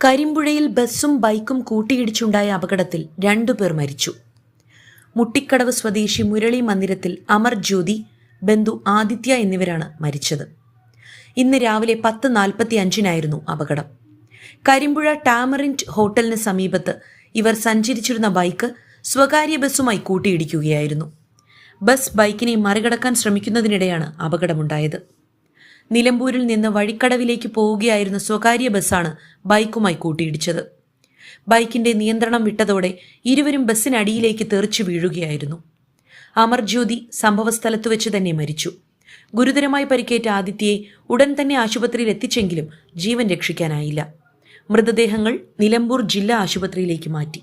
കരിമ്പുഴയിൽ ബസ്സും ബൈക്കും കൂട്ടിയിടിച്ചുണ്ടായ അപകടത്തിൽ 2 പേർ മരിച്ചു. മുട്ടിക്കടവ് സ്വദേശി മുരളി മന്ദിരത്തിൽ അമർ ജ്യോതി, ബന്ധു ആദിത്യ എന്നിവരാണ് മരിച്ചത്. ഇന്ന് രാവിലെ 10:45 അപകടം. കരിമ്പുഴ ടാമറിൻറ്റ് ഹോട്ടലിന് സമീപത്ത് ഇവർ സഞ്ചരിച്ചിരുന്ന ബൈക്ക് സ്വകാര്യ ബസ്സുമായി കൂട്ടിയിടിക്കുകയായിരുന്നു. ബസ് ബൈക്കിനെ മറികടക്കാൻ ശ്രമിക്കുന്നതിനിടെയാണ് അപകടമുണ്ടായത്. നിലമ്പൂരിൽ നിന്ന് വഴിക്കടവിലേക്ക് പോവുകയായിരുന്ന സ്വകാര്യ ബസ്സാണ് ബൈക്കുമായി കൂട്ടിയിടിച്ചത്. ബൈക്കിന്റെ നിയന്ത്രണം വിട്ടതോടെ ഇരുവരും ബസ്സിനടിയിലേക്ക് തെറിച്ചു വീഴുകയായിരുന്നു. അമർജ്യോതി സംഭവസ്ഥലത്തു വെച്ച് തന്നെ മരിച്ചു. ഗുരുതരമായി പരിക്കേറ്റ ആദിത്യയെ ഉടൻ തന്നെ ആശുപത്രിയിൽ എത്തിച്ചെങ്കിലും ജീവൻ രക്ഷിക്കാനായില്ല. മൃതദേഹങ്ങൾ നിലമ്പൂർ ജില്ലാ ആശുപത്രിയിലേക്ക് മാറ്റി.